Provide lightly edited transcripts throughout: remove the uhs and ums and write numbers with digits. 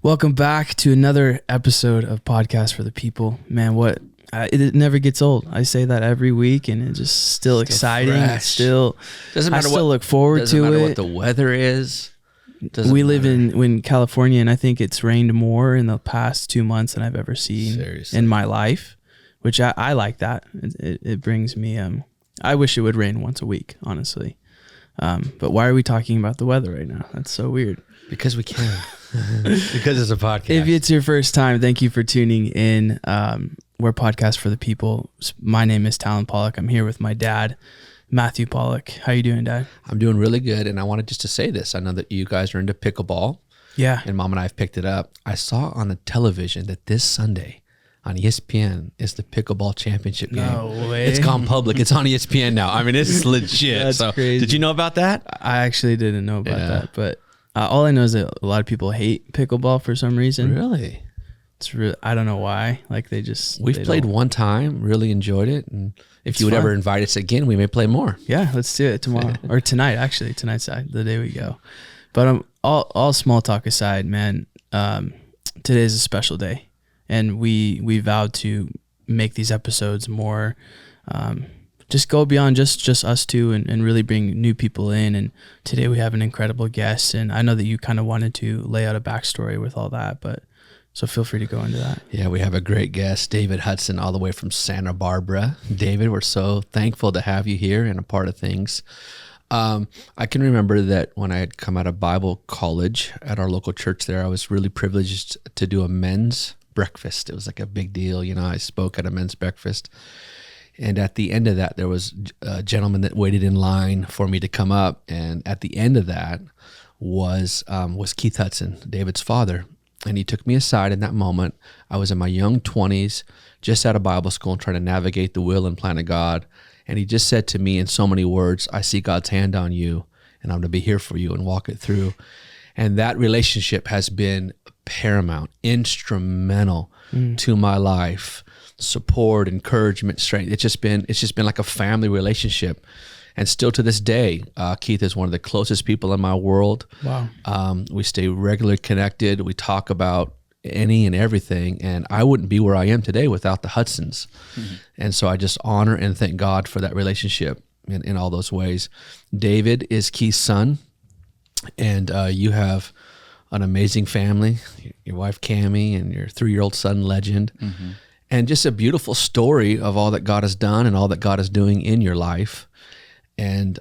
Welcome back to another episode of Podcast for the People. Man, it never gets old. I say that every week, and it's just still exciting. Fresh. Still, Doesn't matter I still look forward to it. Doesn't matter what the weather is. We live in California, and I think it's rained more in the past 2 months than I've ever seen in my life, which I like that. It brings me. I wish it would rain once a week, honestly. But why are we talking about the weather right now? That's so weird. Because we can. Because it's a podcast. If it's your first time, thank you for tuning in. We're Podcast for the People. My name is Talon Pollock. I'm here with my dad, Matthew Pollock. How you doing, Dad? I'm doing really good, and I wanted just to say this. I know that you guys are into pickleball. Yeah. And Mom and I have picked it up. I saw on the television that this Sunday on ESPN is the pickleball championship game. No way. It's gone public. It's on ESPN now. I mean, it's legit. That's crazy. Did you know about that? I actually didn't know about that, but all I know is that a lot of people hate pickleball for some reason. Really? It's really, I don't know why. Like We've played one time, really enjoyed it, and if you would ever invite us again, we may play more. Yeah, let's do it tomorrow or tonight. Actually, tonight's the day we go. But all small talk aside, man. Today is a special day, and we vowed to make these episodes more. Just go beyond just us two and really bring new people in. And today we have an incredible guest, and I know that you kind of wanted to lay out a backstory with all that, but so feel free to go into that. Yeah, we have a great guest, David Hudson, all the way from Santa Barbara. David, we're so thankful to have you here and a part of things. I can remember that when I had come out of Bible college at our local church there, I was really privileged to do a men's breakfast. It was like a big deal. You know, I spoke at a men's breakfast. And at the end of that, there was a gentleman that waited in line for me to come up. And at the end of that was Keith Hudson, David's father. And he took me aside in that moment. I was in my young 20s, just out of Bible school, trying to navigate the will and plan of God. And he just said to me in so many words, I see God's hand on you, and I'm going to be here for you and walk it through. And that relationship has been paramount, instrumental to my life. Support, encouragement, strength. It's just been like a family relationship. And still to this day, Keith is one of the closest people in my world. Wow. We stay regularly connected. We talk about any and everything. And I wouldn't be where I am today without the Hudsons. Mm-hmm. And so I just honor and thank God for that relationship in all those ways. David is Keith's son. And you have an amazing family, your wife, Cammie, and your 3-year-old son, Legend. Mm-hmm. And just a beautiful story of all that God has done and all that God is doing in your life. And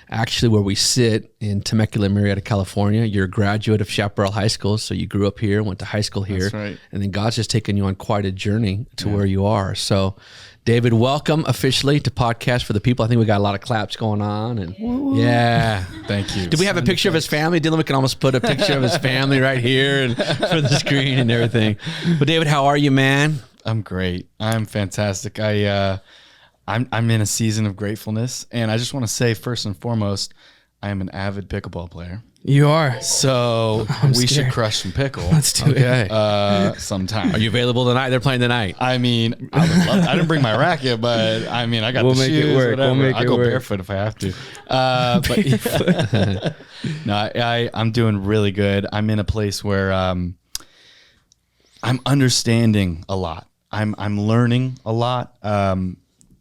actually where we sit in Temecula, Murrieta, California, you're a graduate of Chaparral High School, so you grew up here, went to high school here. That's right. And then God's just taken you on quite a journey to where you are. So David, welcome officially to Podcast for the People. I think we got a lot of claps going on. And yeah. Thank you. Do we have a picture of his family? Dylan, we can almost put a picture of his family right here and for the screen and everything. But David, how are you, man? I'm great. I'm fantastic. I'm in a season of gratefulness, and I just want to say first and foremost, I am an avid pickleball player. You are. So we should crush some pickle. Let's do it. Sometime. Are you available tonight? They're playing tonight. I mean, I would love. I didn't bring my racket, but I mean, I got the shoes. Make it work. Whatever. We'll make I'll it go work. barefoot if I have to. But no, I'm doing really good. I'm in a place where I'm understanding a lot. I'm learning a lot.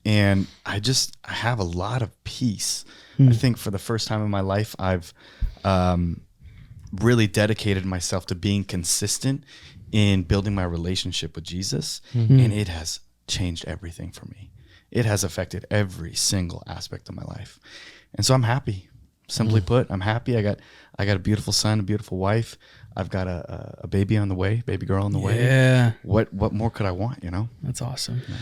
And I have a lot of peace. I think for the first time in my life, I've really dedicated myself to being consistent in building my relationship with Jesus. And it has changed everything for me. It has affected every single aspect of my life. And so I'm happy. Simply put, I'm happy. I got a beautiful son, a beautiful wife. I've got a baby on the way, baby girl on the way. Yeah. What more could I want, you know? That's awesome. Yeah.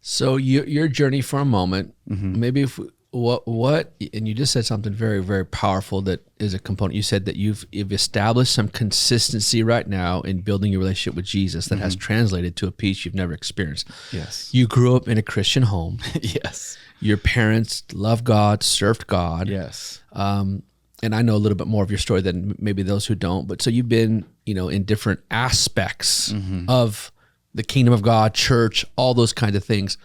So your journey for a moment, maybe if what and you just said something very, very powerful that is a component. You said that you've established some consistency right now in building your relationship with Jesus that has translated to a peace you've never experienced. Yes. You grew up in a Christian home. Yes. Your parents loved God, served God. Yes. And I know a little bit more of your story than maybe those who don't. But so you've been, in different aspects of the kingdom of God, church, all those kinds of things.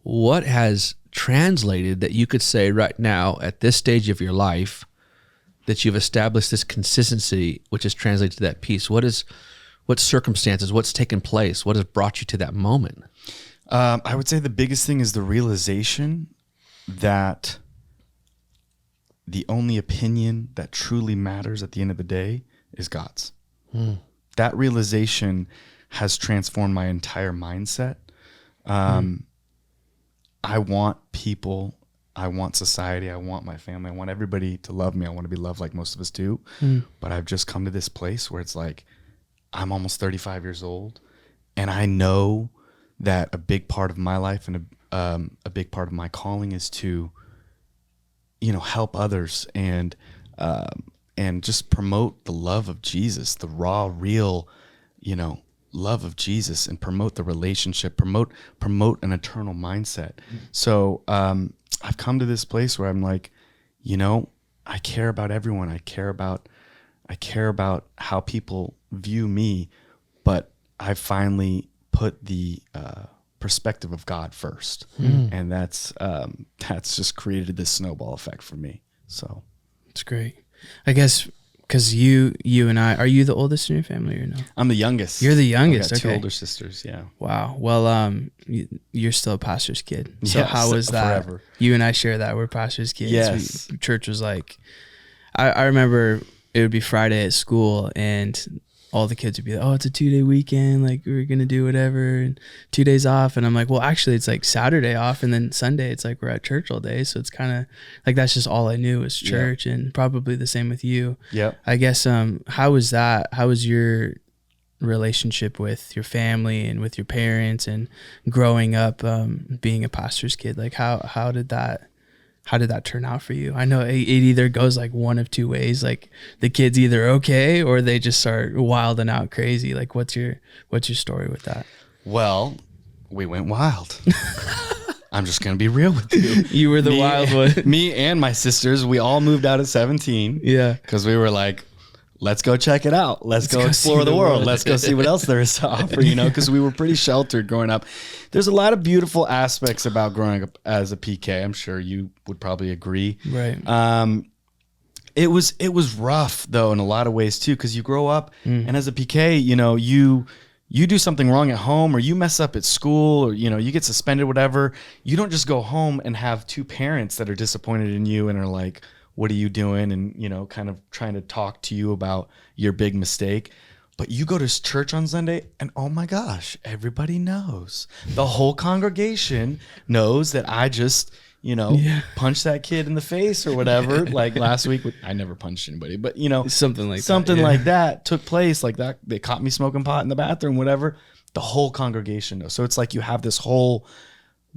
What has translated that you could say right now at this stage of your life that you've established this consistency, which is translated to that peace? What circumstances, what's taken place? What has brought you to that moment? I would say the biggest thing is the realization that the only opinion that truly matters at the end of the day is God's. That realization has transformed my entire mindset. I want people, I want society, I want my family, I want everybody to love me. I want to be loved like most of us do. But I've just come to this place where it's like, I'm almost 35 years old, and I know that a big part of my life and a big part of my calling is to, help others and just promote the love of Jesus, the raw, real, love of Jesus, and promote the relationship, promote an eternal mindset. So I've come to this place where I'm like, I care about everyone. I care about how people view me, but I finally put the perspective of God first, and that's just created this snowball effect for me. So it's great. I guess because you and I, are you the oldest in your family or no? I'm the youngest. You're the youngest. I got two okay. older sisters. Yeah. Wow. Well, you're still a pastor's kid. So Yes, how was that? forever. You and I share that we're pastor's kids. Yes. Church was like, I remember it would be Friday at school, and all the kids would be like, oh, it's a 2-day weekend. Like, we're going to do whatever, and 2 days off. And I'm like, well, actually it's like Saturday off. And then Sunday, it's like, we're at church all day. So it's kind of like, that's just all I knew was church. And probably the same with you. Yeah. I guess, how was that? How was your relationship with your family and with your parents and growing up, being a pastor's kid? Like how did that turn out for you? I know it either goes like one of two ways. Like the kid's either okay or they just start wilding out crazy. Like what's your story with that? Well, we went wild. I'm just going to be real with you. You were the wild one. Me and my sisters, we all moved out at 17. Yeah. Because we were like, let's go check it out. Let's go explore the world. Let's go see what else there is to offer, because we were pretty sheltered growing up. There's a lot of beautiful aspects about growing up as a PK. I'm sure you would probably agree. Right. It was rough though in a lot of ways too, because you grow up and as a PK, you do something wrong at home or you mess up at school or, you get suspended, whatever. You don't just go home and have two parents that are disappointed in you and are like, what are you doing? And, kind of trying to talk to you about your big mistake. But you go to church on Sunday and oh my gosh, everybody knows. The whole congregation knows that I just, punched that kid in the face or whatever. Like last week, I never punched anybody, but something like that took place like that. They caught me smoking pot in the bathroom, whatever. The whole congregation knows. So it's like you have this whole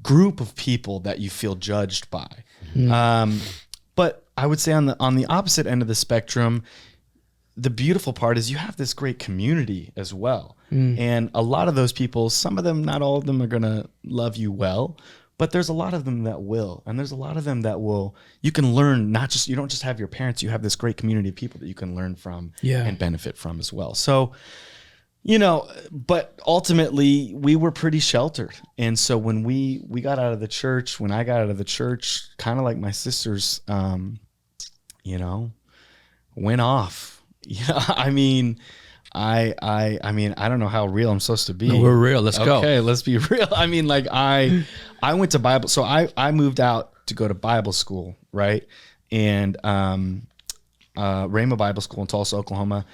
group of people that you feel judged by. But I would say on the opposite end of the spectrum, the beautiful part is you have this great community as well. And a lot of those people, some of them, not all of them are going to love you well, but there's a lot of them that will. And there's a lot of them that will, you can learn, you don't just have your parents, you have this great community of people that you can learn from and benefit from as well. So, but ultimately we were pretty sheltered. And so when we got out of the church, when I got out of the church, kind of like my sisters, went off. I mean, I don't know how real I'm supposed to be. No, we're real. Let's go. Okay, let's be real. I mean, like I went to Bible. So I moved out to go to Bible school, right? And Rhema Bible School in Tulsa, Oklahoma.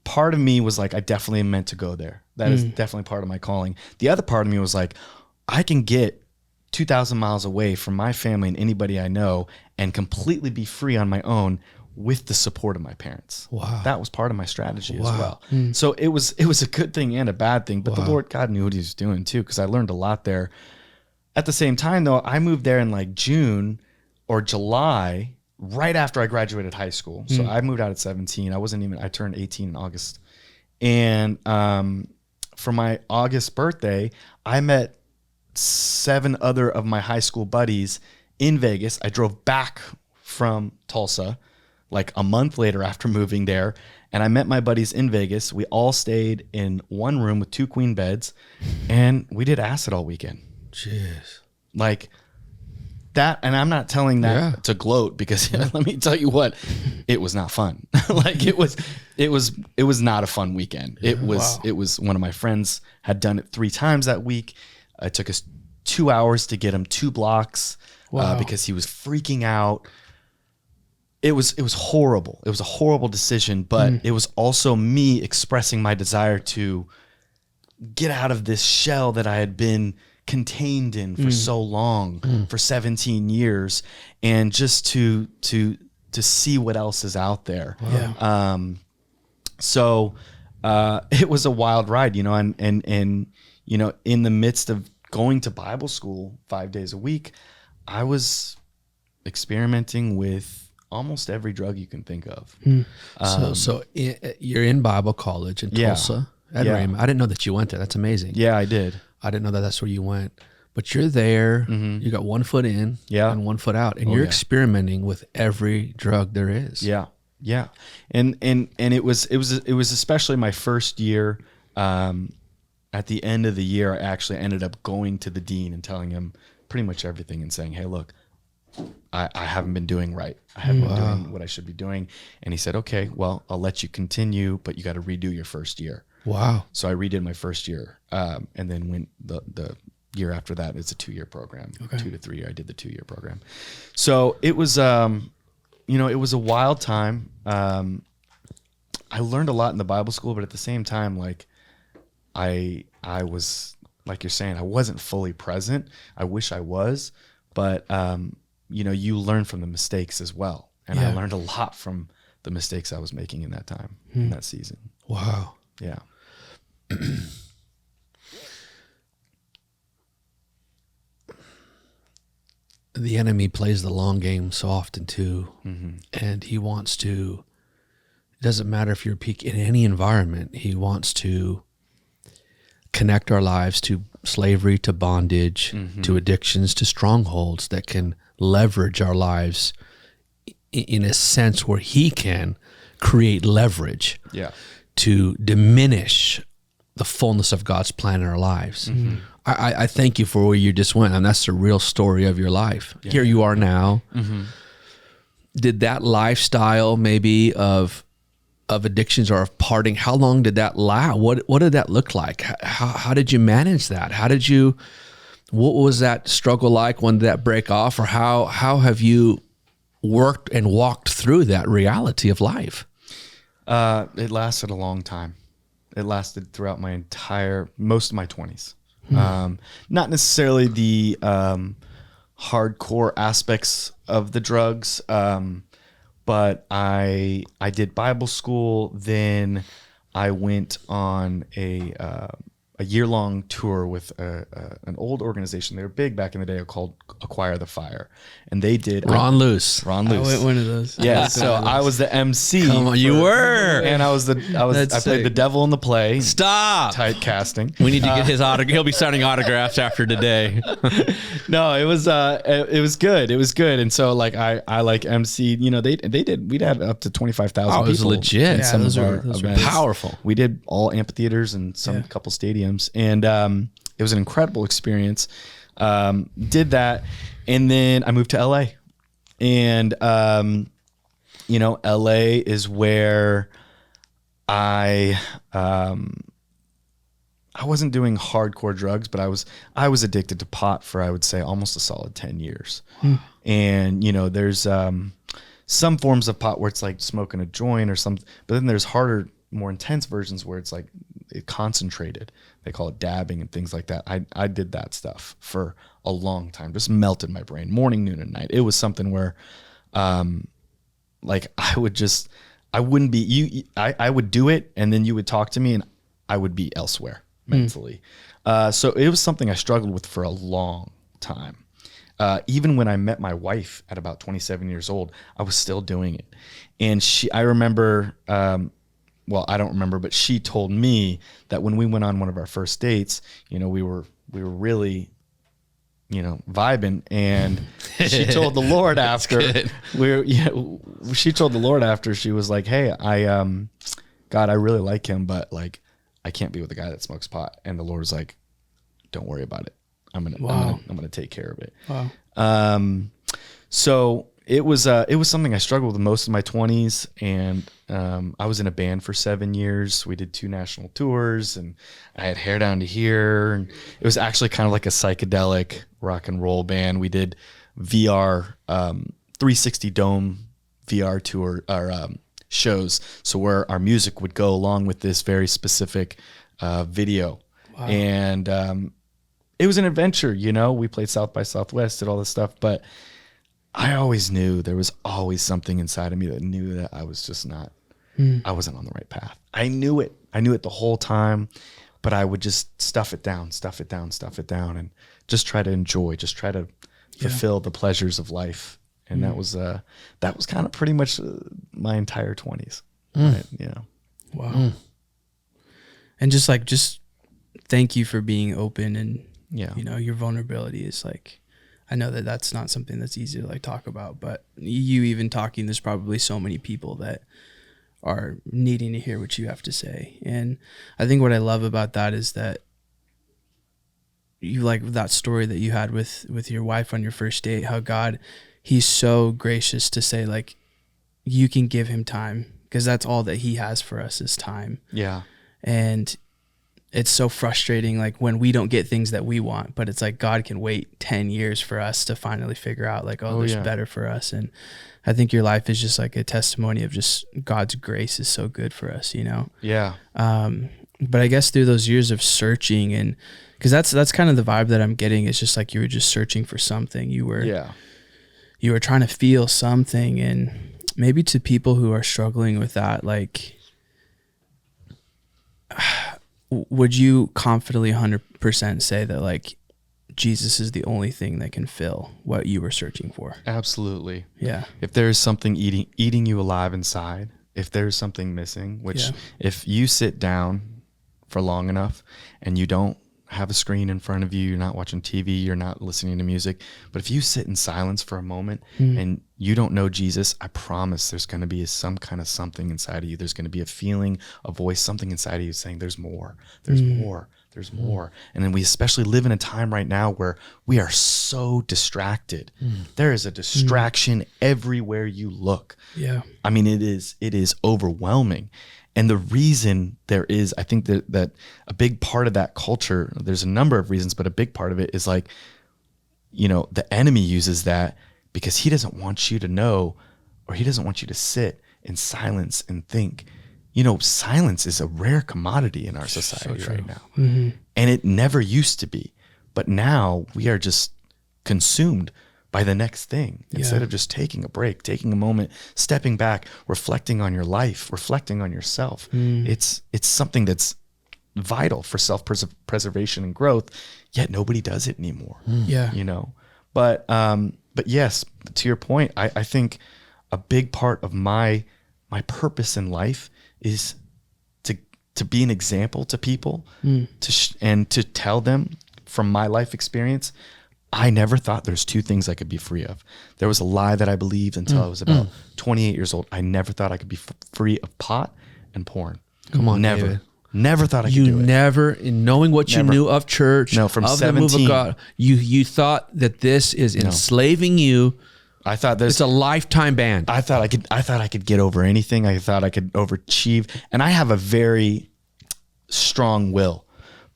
Part of me was like, I definitely am meant to go there. That is definitely part of my calling. The other part of me was like, I can get 2,000 miles away from my family and anybody I know and completely be free on my own with the support of my parents. Wow. That was part of my strategy as well. So it was a good thing and a bad thing, but the Lord God knew what he was doing too, because I learned a lot there. At the same time though, I moved there in like June or July, right after I graduated high school. So I moved out at 17. I turned 18 in August. And for my August birthday, I met 7 other of my high school buddies in Vegas. I drove back from Tulsa like a month later after moving there, and I met my buddies in Vegas. We all stayed in one room with 2 queen beds, and we did acid all weekend. Jeez. Like, that, and I'm not telling that Yeah. to gloat, because let me tell you what, it was not fun. Like it was not a fun weekend. It was one of my friends had done it 3 times that week. It took us 2 hours to get him 2 blocks because he was freaking out. It was horrible. It was a horrible decision, but it was also me expressing my desire to get out of this shell that I had been contained in for so long, for 17 years, and just to see what else is out there. So it was a wild ride, you know, and you know, in the midst of going to Bible school 5 days a week, I was experimenting with almost every drug you can think of. So you're in Bible college in Tulsa at Raymond. I didn't know that you went there. That's amazing. Yeah, I did. I didn't know that that's where you went. But you're there. You got 1 foot in and 1 foot out, and you're experimenting with every drug there is. Yeah. And it was especially my first year. At the end of the year, I actually ended up going to the dean and telling him pretty much everything and saying, hey, look, I haven't been doing right. I haven't been doing what I should be doing. And he said, okay, well, I'll let you continue, but you got to redo your first year. Wow. So I redid my first year. And then when the year after that, it's a 2-year program, 2 to 3 year. I did the 2-year program. So it was, you know, it was a wild time. I learned a lot in the Bible school, but at the same time, like I was, like you're saying, I wasn't fully present. I wish I was, but, you know, you learn from the mistakes as well. And I learned a lot from the mistakes I was making in that time, in that season. Wow. Yeah. The enemy plays the long game so often too. And he wants to, it doesn't matter if you're peak in any environment, he wants to connect our lives to slavery, to bondage, to addictions, to strongholds that can leverage our lives in a sense where he can create leverage to diminish the fullness of God's plan in our lives. I thank you for where you just went, and that's the real story of your life. Here you are now. Did that lifestyle maybe of addictions or of parting, how long did that last? What did that look like? How did you manage that? What was that struggle like? When did that break off? Or how have you worked and walked through that reality of life? It lasted a long time. It lasted throughout most of my 20s. Not necessarily the hardcore aspects of the drugs, but I did Bible school. Then I went on a year-long tour with an old organization. They were big back in the day, called Acquire the Fire, and they did Ron Luce. I went one of those. Yeah, so I was the MC. Come on, you were, and I played the devil in the play. Stop. Tight casting. We need to get his autograph. He'll be signing autographs after today. No, it was good. It was good. And so like I like MC, you know, we'd have up to 25,000 people. It was legit. Some those of were our events. Powerful. We did all amphitheaters and couple stadiums, and it was an incredible experience. Did that, and then I moved to LA, and you know, LA is where I wasn't doing hardcore drugs, but I was addicted to pot for, I would say, almost a solid 10 years. And you know, there's some forms of pot where it's like smoking a joint or something, but then there's harder, more intense versions where it's like concentrated. They call it dabbing and things like that. I did that stuff for a long time, just melted my brain, morning, noon, and night. It was something where like I would do it, and then you would talk to me and I would be elsewhere mentally. So it was something I struggled with for a long time. Even when I met my wife at about 27 years old, I was still doing it. And I remember, well, I don't remember, but she told me that when we went on one of our first dates, you know, we were really, you know, vibing, and she told the Lord after she told the Lord after, she was like, hey, God, I really like him, but like, I can't be with a guy that smokes pot. And the Lord was like, don't worry about it. I'm gonna take care of it. Wow. So it was something I struggled with most of my 20s, and I was in a band for 7 years. We did 2 national tours, and I had hair down to here, and it was actually kind of like a psychedelic rock and roll band. We did VR 360 dome VR tour or shows, so where our music would go along with this very specific video. Wow. And it was an adventure, you know. We played South by Southwest, did all this stuff, but I always knew there was always something inside of me that knew that I was just not, I wasn't on the right path. I knew it the whole time, but I would just stuff it down, and just try to enjoy, just try to fulfill the pleasures of life. And that was kind of pretty much my entire 20s. Right? You know. Wow. And just thank you for being open, and you know, your vulnerability is like, I know that that's not something that's easy to like talk about, but you even talking, there's probably so many people that are needing to hear what you have to say. And I think what I love about that is that you, like that story that you had with your wife on your first date, how God, he's so gracious to say, like, you can give him time, because that's all that he has for us is time. Yeah. And it's so frustrating, like when we don't get things that we want, but it's like God can wait 10 years for us to finally figure out like, there's better for us. And I think your life is just like a testimony of just God's grace is so good for us, you know? Yeah. But I guess through those years of searching, and because that's kind of the vibe that I'm getting, is just like you were just searching for something. You were trying to feel something. And maybe to people who are struggling with that, like, would you confidently 100% say that like Jesus is the only thing that can fill what you were searching for? Absolutely. Yeah. If there is something eating you alive inside, if there's something missing, which if you sit down for long enough and you don't have a screen in front of you, you're not watching TV, you're not listening to music, but if you sit in silence for a moment and you don't know Jesus, I promise there's going to be some kind of something inside of you. There's going to be a feeling, a voice, something inside of you saying there's more, there's more, there's more. And then we especially live in a time right now where we are so distracted. There is a distraction everywhere you look. Yeah. I mean, it is overwhelming. And the reason there is, I think that a big part of that culture, there's a number of reasons, but a big part of it is like, you know, the enemy uses that because he doesn't want you to know, or he doesn't want you to sit in silence and think. You know, silence is a rare commodity in our society right now. And it never used to be. But now we are just consumed by the next thing instead of just taking a break, taking a moment, stepping back, reflecting on your life, reflecting on yourself. It's something that's vital for self-preservation and growth, yet nobody does it anymore. Yeah. You know, but yes, to your point, I think a big part of my purpose in life is to be an example to people, and to tell them from my life experience, I never thought there's 2 things I could be free of. There was a lie that I believed until I was about 28 years old. I never thought I could be free of pot and porn. Come on, never. David. Never thought I could do it. You never, in knowing what you knew of church, from of 17, the move of God, you thought that this is enslaving you. I thought it's a lifetime ban. I thought I could get over anything. I thought I could overachieve, and I have a very strong will,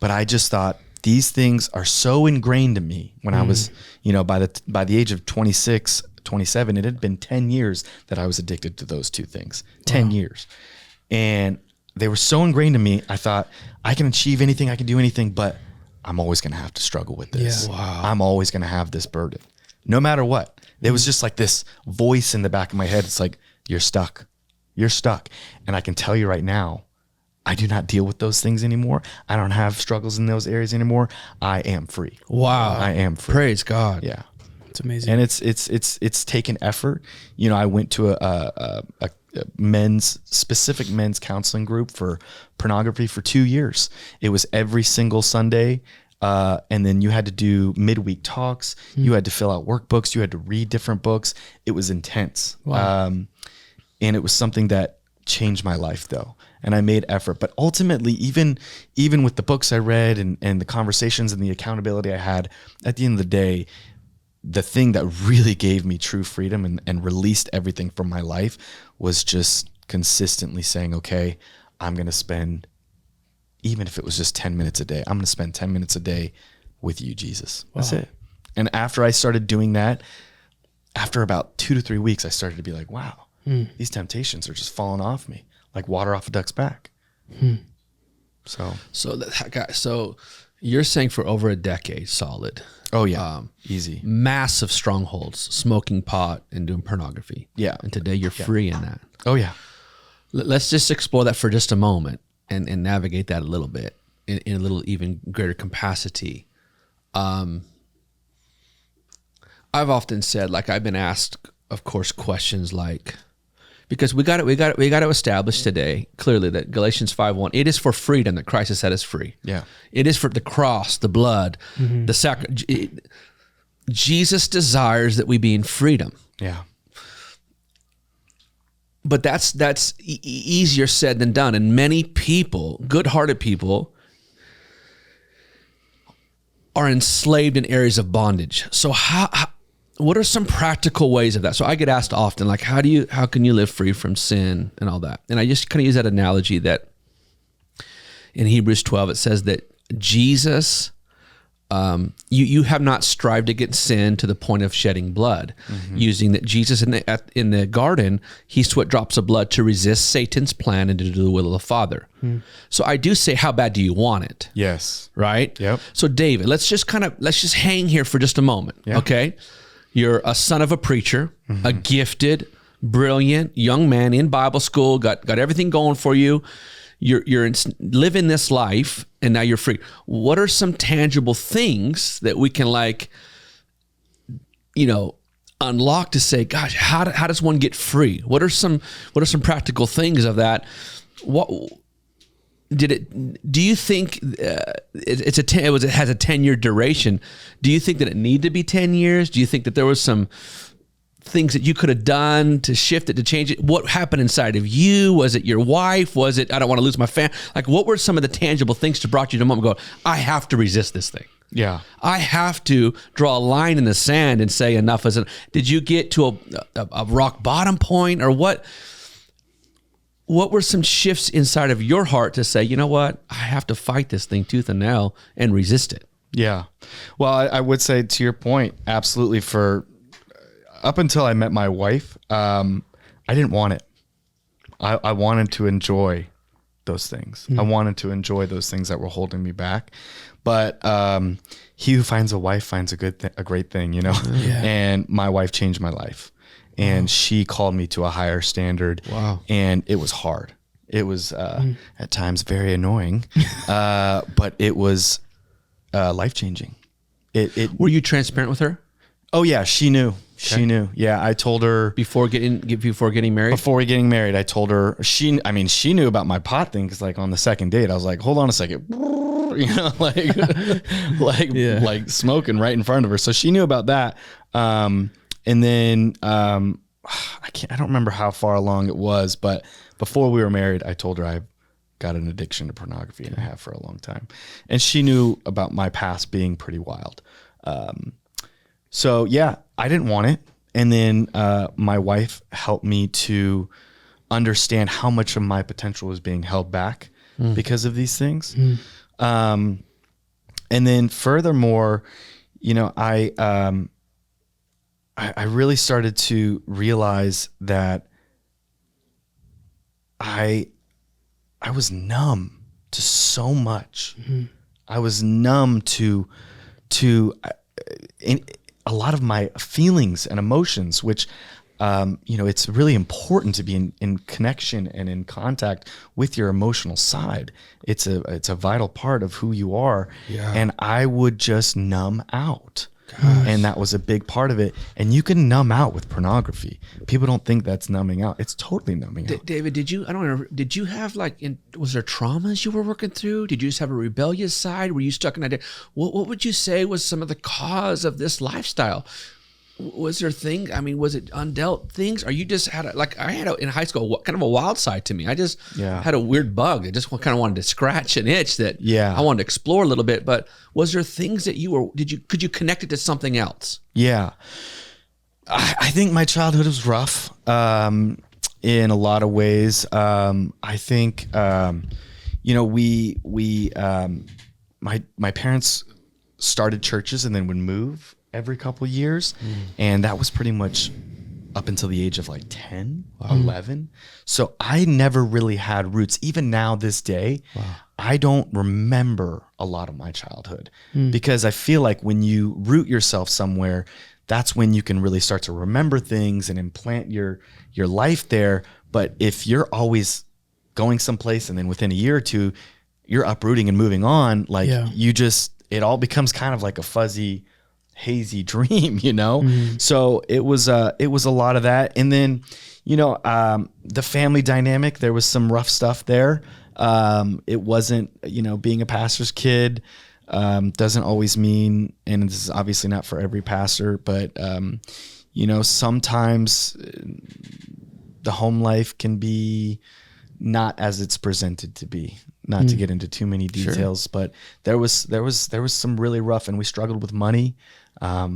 but I just thought these things are so ingrained in me. When I was, you know, by the age of 26, 27, it had been 10 years that I was addicted to those 2 things. 10 years. And they were so ingrained in me. I thought I can achieve anything, I can do anything, but I'm always going to have to struggle with this. Yeah. Wow. I'm always going to have this burden, no matter what. It was just like this voice in the back of my head. It's like, you're stuck. You're stuck. And I can tell you right now, I do not deal with those things anymore. I don't have struggles in those areas anymore. I am free. Wow. I am free. Praise God. Yeah. It's amazing. And it's taken effort. You know, I went to a specific men's counseling group for pornography for 2 years. It was every single Sunday. And then you had to do midweek talks. You had to fill out workbooks. You had to read different books. It was intense. Wow. And it was something that change my life though. And I made effort. But ultimately, even with the books I read and the conversations and the accountability I had, at the end of the day, the thing that really gave me true freedom and released everything from my life was just consistently saying, okay, I'm going to spend, even if it was just 10 minutes a day, I'm going to spend 10 minutes a day with you, Jesus. Wow. That's it. And after I started doing that, after about 2 to 3 weeks, I started to be like, wow, these temptations are just falling off me like water off a duck's back. So you're saying for over a decade solid. Oh yeah. Easy. Massive strongholds, smoking pot and doing pornography. Yeah. And today you're free in that. Oh yeah. Let's just explore that for just a moment and navigate that a little bit in a little even greater capacity. I've often said, like, I've been asked, of course, questions like, because we got to establish today clearly that Galatians 5:1, it is for freedom that Christ has set us free. Yeah. It is for the cross, the blood, the sacrifice. Jesus desires that we be in freedom. Yeah. But that's easier said than done. And many people, good-hearted people, are enslaved in areas of bondage. So what are some practical ways of that? So I get asked often, like, how can you live free from sin and all that? And I just kind of use that analogy that in Hebrews 12, it says that Jesus, you have not strived against sin to the point of shedding blood, using that Jesus in the garden, he sweat drops of blood to resist Satan's plan and to do the will of the Father. So I do say, how bad do you want it? Yes. Right? Yep. So David, let's just hang here for just a moment. Yeah. Okay. You're a son of a preacher, a gifted, brilliant young man in Bible school, got everything going for you. You're living this life, and now you're free. What are some tangible things that we can, like, unlock to say, gosh, how does one get free? What are some practical things of that? Do you think it has a 10-year duration? Do you think that it needed to be 10 years? Do you think that there was some things that you could have done to shift it, to change it? What happened inside of you? Was it your wife? Was it, I don't want to lose my family? Like, what were some of the tangible things that brought you to a moment go, I have to resist this thing? Yeah. I have to draw a line in the sand and say enough is enough. Did you get to a rock bottom point, or what? What were some shifts inside of your heart to say, you know what, I have to fight this thing tooth and nail and resist it? Yeah. Well, I would say, to your point, absolutely. For up until I met my wife, I didn't want it. I wanted to enjoy those things. I wanted to enjoy those things that were holding me back. But he who finds a wife finds a great thing, Yeah. And my wife changed my life. And she called me to a higher standard. Wow. And it was hard. It was at times very annoying, but it was life-changing. Were you transparent with her? Oh yeah, she knew. Okay. She knew. Yeah, I told her before getting married. Before getting married, I told her. She knew about my pot thing, because, like, on the second date, I was like, hold on a second, like smoking right in front of her. So she knew about that. And then I don't remember how far along it was, but before we were married, I told her I've got an addiction to pornography, and I have for a long time. And she knew about my past being pretty wild. So yeah, I didn't want it. And then my wife helped me to understand how much of my potential was being held back because of these things. And then furthermore, I really started to realize that I was numb to so much. I was numb to a lot of my feelings and emotions, which, it's really important to be in connection and in contact with your emotional side. It's a vital part of who you are. Yeah. And I would just numb out. Gosh. And that was a big part of it. And you can numb out with pornography. People don't think that's numbing out. It's totally numbing out. David, did you have, was there traumas you were working through? Did you just have a rebellious side? Were you stuck in that? What would you say was some of the cause of this lifestyle? was there was it undealt things? Or you just had in high school, kind of a wild side to me. I just had a weird bug. I just kind of wanted to scratch an itch that I wanted to explore a little bit. But was there things that could you connect it to something else? Yeah. I think my childhood was rough in a lot of ways. I think, my parents started churches and then would move every couple of years. And that was pretty much up until the age of like 10, 11. So I never really had roots. Even now, this day, I don't remember a lot of my childhood because I feel like when you root yourself somewhere, that's when you can really start to remember things and implant your life there. But if you're always going someplace and then within a year or two, you're uprooting and moving on, it all becomes kind of like a fuzzy, hazy dream, So it was a lot of that. And then, the family dynamic, there was some rough stuff there. It wasn't, being a pastor's kid, doesn't always mean, and this is obviously not for every pastor, but, sometimes the home life can be not as it's presented to be. Not to get into too many details, but there was some really rough, and we struggled with money. I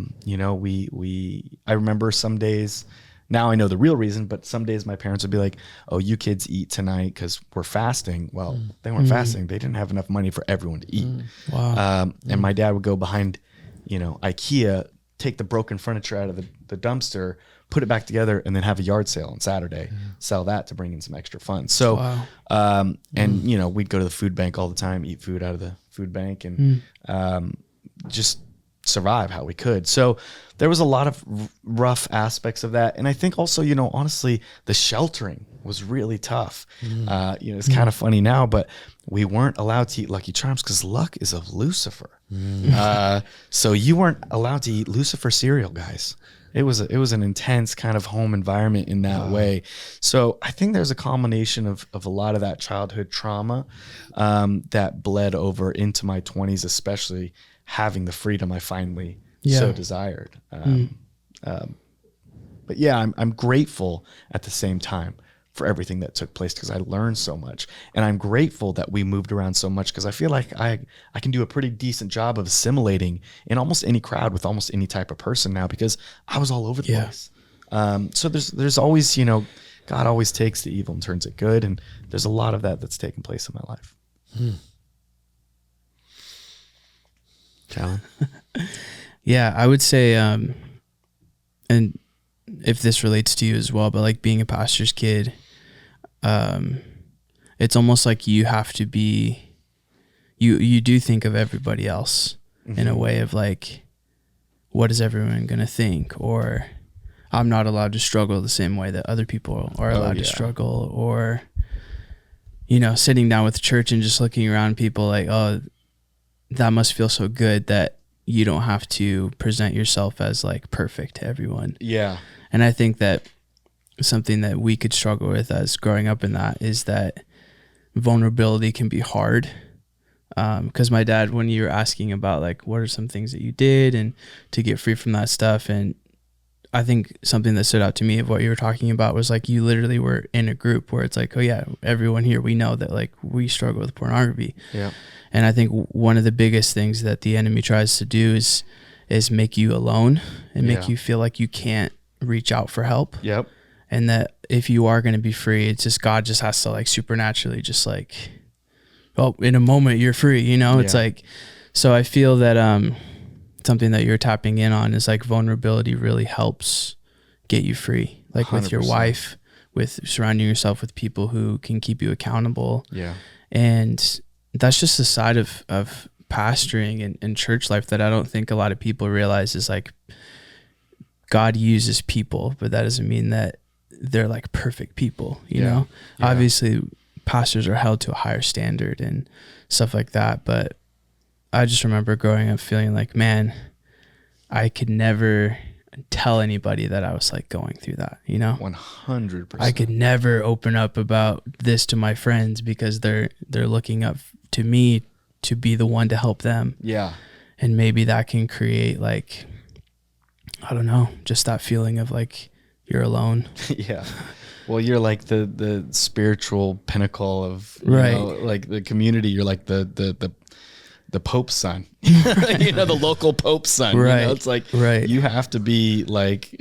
remember some days, now I know the real reason, but some days my parents would be like, "Oh, you kids eat tonight because we're fasting." Well, they weren't fasting. They didn't have enough money for everyone to eat. Wow. And my dad would go behind, IKEA, take the broken furniture out of the dumpster, put it back together, and then have a yard sale on Saturday, sell that to bring in some extra funds. So, we'd go to the food bank all the time, eat food out of the food bank, and just survive how we could. So there was a lot of rough aspects of that. And I think also, honestly, the sheltering was really tough. It's kind of funny now, but we weren't allowed to eat Lucky Charms because luck is of Lucifer. So you weren't allowed to eat Lucifer cereal, guys. It was an intense kind of home environment in that way. So I think there's a combination of a lot of that childhood trauma that bled over into my 20s, especially having the freedom I finally so desired. But yeah, I'm grateful at the same time for everything that took place because I learned so much. And I'm grateful that we moved around so much because I feel like I can do a pretty decent job of assimilating in almost any crowd with almost any type of person now because I was all over the place. So there's always, God always takes the evil and turns it good. And there's a lot of that that's taken place in my life. Talon? Yeah, I would say, and if this relates to you as well, but like being a pastor's kid, it's almost like you have to be, you do think of everybody else in a way of like, what is everyone going to think? Or I'm not allowed to struggle the same way that other people are allowed to struggle. Or, sitting down with the church and just looking around people like, oh, that must feel so good that you don't have to present yourself as like perfect to everyone. Yeah. And I think that something that we could struggle with as growing up in that is that vulnerability can be hard. Because my dad, when you were asking about like, what are some things that you did and to get free from that stuff. And I think something that stood out to me of what you were talking about was like, you literally were in a group where it's like, oh yeah, everyone here, we know that like we struggle with pornography. Yeah. And I think one of the biggest things that the enemy tries to do is make you alone and make you feel like you can't reach out for help. Yep. And that if you are going to be free, it's just God just has to like supernaturally just like, well, in a moment you're free, it's like, so I feel that something that you're tapping in on is like vulnerability really helps get you free, like 100%. With your wife, with surrounding yourself with people who can keep you accountable. Yeah. And that's just the side of pastoring and church life that I don't think a lot of people realize is like God uses people, but that doesn't mean that they're like perfect people, you know? Yeah. Obviously pastors are held to a higher standard and stuff like that. But I just remember growing up feeling like, man, I could never tell anybody that I was like going through that, 100%. I could never open up about this to my friends because they're looking up to me to be the one to help them. Yeah. And maybe that can create like I don't know, just that feeling of like you're alone. Yeah. Well, you're like the spiritual pinnacle of, you Right. know, like the community. You're like the Pope's son, you know, the local Pope's son. Right. You know, it's like, Right. you have to be like,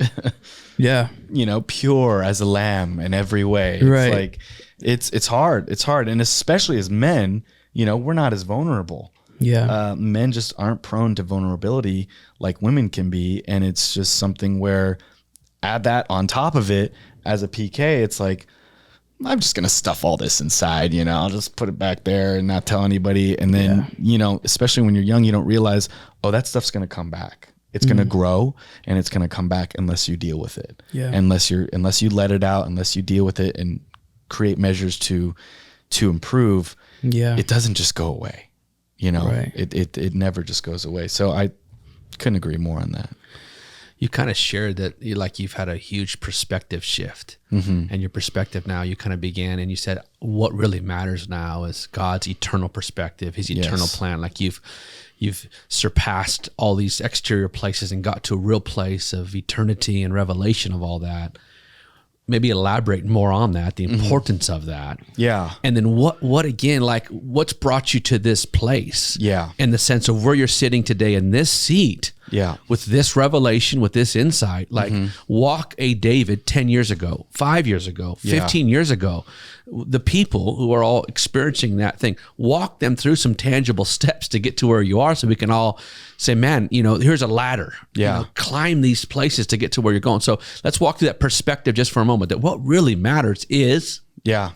Yeah. you know, pure as a lamb in every way. Right. It's like, it's hard. It's hard. And especially as men, you know, we're not as vulnerable. Yeah. Men just aren't prone to vulnerability like women can be. And it's just something where, add that on top of it as a PK, it's like, I'm just going to stuff all this inside, you know, I'll just put it back there and not tell anybody. And then, you know, especially when you're young, you don't realize, oh, that stuff's going to come back. It's going to grow, and it's going to come back unless you deal with it. Yeah. Unless you let it out, unless you deal with it and create measures to improve. Yeah. It doesn't just go away. You know, Right. it never just goes away. So I couldn't agree more on that. You kind of shared that you've had a huge perspective shift, and your perspective now, you kind of began and you said, what really matters now is God's eternal perspective, his eternal plan. Like you've surpassed all these exterior places and got to a real place of eternity and revelation of all that. Maybe elaborate more on that, the importance of that. Yeah. And then what again, like what's brought you to this place? Yeah. In the sense of where you're sitting today in this seat. Yeah. With this revelation, with this insight, like walk a David 10 years ago, 5 years ago, 15 years ago, the people who are all experiencing that thing, walk them through some tangible steps to get to where you are, so we can all say, man, you know, here's a ladder. Yeah. You know, climb these places to get to where you're going. So let's walk through that perspective just for a moment, that what really matters is. Yeah.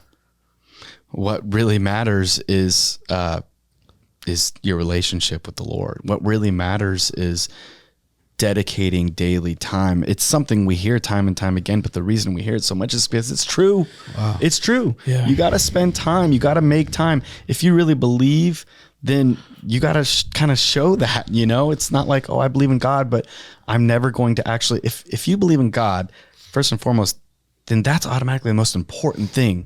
What really matters is your relationship with the Lord. What really matters is dedicating daily time. It's something we hear time and time again, but the reason we hear it so much is because it's true. Wow. It's true. Yeah. You got to spend time. You got to make time. If you really believe, then you got to kind of show that, you know. It's not like, oh, I believe in God, but I'm never going to actually, if you believe in God, first and foremost, then that's automatically the most important thing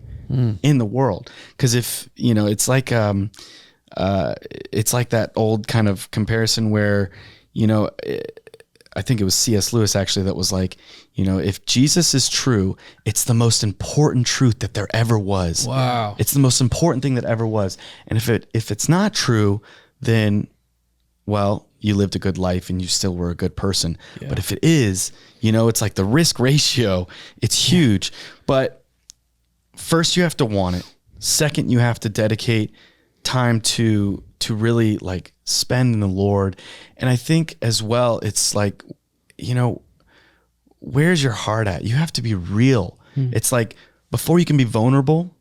in the world. Because if, you know, it's like that old kind of comparison where, you know, I think it was C.S. Lewis actually that was like, you know, if Jesus is true, it's the most important truth that there ever was. Wow. It's the most important thing that ever was. And if it's not true, then, well, you lived a good life and you still were a good person. Yeah. But if it is, you know, it's like the risk ratio, it's huge. But first you have to want it. Second, you have to dedicate time to really like spend in the Lord. And I think as well, it's like, you know, where's your heart at? You have to be real. It's like before you can be vulnerable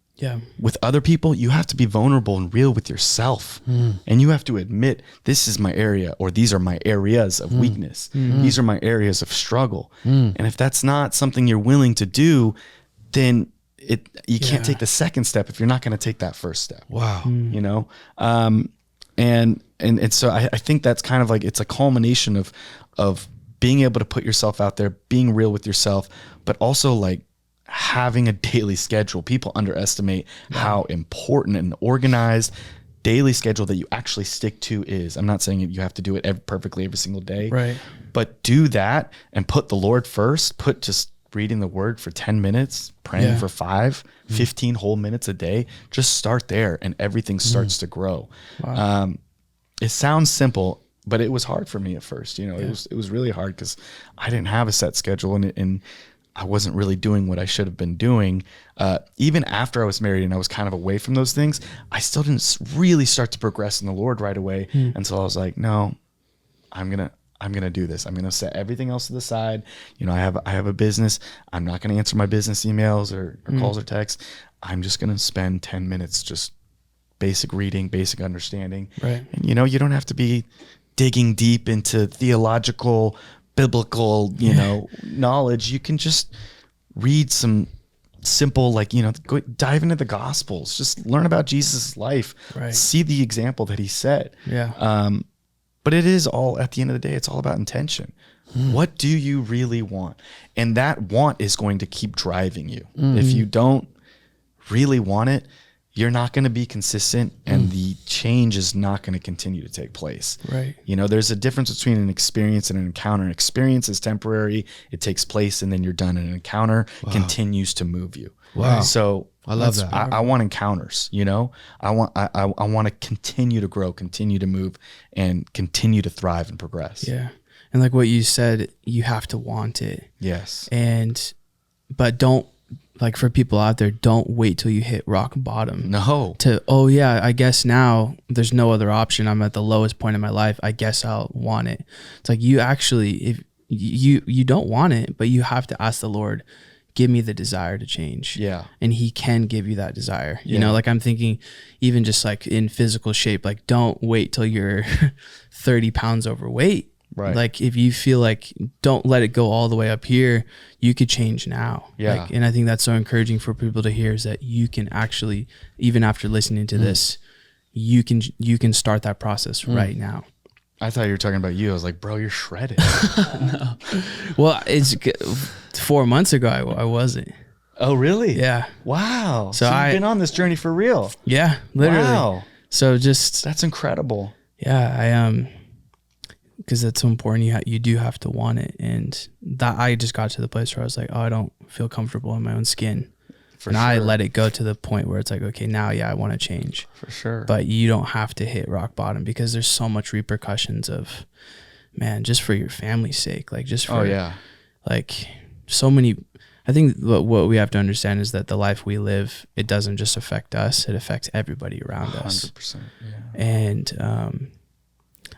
with other people, you have to be vulnerable and real with yourself. And you have to admit, this is my area, or these are my areas of weakness. These are my areas of struggle. And if that's not something you're willing to do, then you can't take the second step if you're not going to take that first step. Wow. You know? And so I think that's kind of like, it's a culmination of being able to put yourself out there, being real with yourself, but also like having a daily schedule. People underestimate how important an organized daily schedule that you actually stick to is. I'm not saying you have to do it perfectly every single day, right? But do that and put the Lord first. Put just reading the word for 10 minutes, praying for 15 whole minutes a day. Just start there and everything starts to grow. Wow. It sounds simple, but it was hard for me at first. You know, it was really hard because I didn't have a set schedule and I wasn't really doing what I should have been doing. Even after I was married and I was kind of away from those things, I still didn't really start to progress in the Lord right away. And so I was like, no, I'm going to do this. I'm going to set everything else to the side. You know, I have a business. I'm not going to answer my business emails or calls or texts. I'm just going to spend 10 minutes just basic reading, basic understanding. Right. And, you know, you don't have to be digging deep into theological, biblical, you know, knowledge. You can just read some simple, like, you know, go dive into the Gospels, just learn about Jesus' life, see the example that he set. Yeah. But it is all, at the end of the day, it's all about intention. What do you really want? And that want is going to keep driving you. If you don't really want it, you're not going to be consistent, and the change is not going to continue to take place. Right. You know, there's a difference between an experience and an encounter. An experience is temporary. It takes place and then you're done. And an encounter continues to move you. Wow. So I love that. I want encounters, you know, I want to continue to grow, continue to move, and continue to thrive and progress. Yeah. And like what you said, you have to want it. Yes. But don't, like, for people out there, don't wait till you hit rock bottom. No. Oh yeah, I guess now there's no other option. I'm at the lowest point in my life. I guess I'll want it. It's like, you actually, if you don't want it, but you have to ask the Lord, give me the desire to change. Yeah. And he can give you that desire. Yeah. You know, like, I'm thinking even just like in physical shape, like, don't wait till you're 30 pounds overweight. Right. Like, if you feel like, don't let it go all the way up here, you could change now. Yeah. Like, and I think that's so encouraging for people to hear, is that you can actually, even after listening to this, you can start that process right now. I thought you were talking about you. I was like, bro, you're shredded. No. Well, it's 4 months ago, I wasn't. Oh, really? Yeah. Wow. So you've been on this journey for real. Yeah, literally. Wow. So just, That's incredible. yeah, because it's so important. You do have to want it. And that, I just got to the place where I was like, oh, I don't feel comfortable in my own skin. I let it go to the point where it's like, okay, now, I want to change. For sure. But you don't have to hit rock bottom, because there's so much repercussions of, man, just for your family's sake, like, just for, like, so many. I think what we have to understand is that the life we live, it doesn't just affect us, it affects everybody around us. 100%. Yeah. And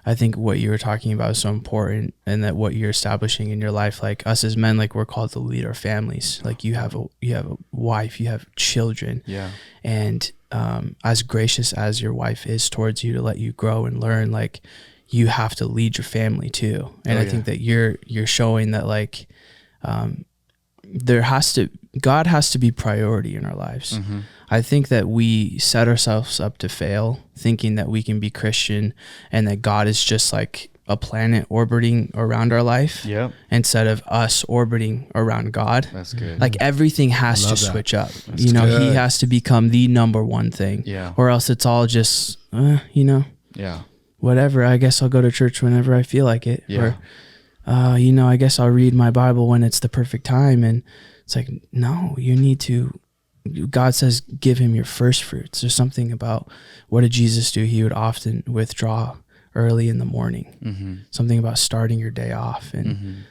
I think what you were talking about is so important, and that what you're establishing in your life, like, us as men, like, we're called to lead our families. Like, you have a wife, you have children. Yeah. And as gracious as your wife is towards you to let you grow and learn, like, you have to lead your family too. And I think that you're showing that, like, God has to be priority in our lives. Mm-hmm. I think that we set ourselves up to fail, thinking that we can be Christian and that God is just like a planet orbiting around our life, instead of us orbiting around God. That's good. Like, everything has to switch up. That's He good. has to become the number one thing. Or else it's all just, whatever. I guess I'll go to church whenever I feel like it. Or, I guess I'll read my Bible when it's the perfect time. And it's like, no, you need to. God says, give him your first fruits. There's something about, what did Jesus do? He would often withdraw early in the morning. Mm-hmm. Something about starting your day off and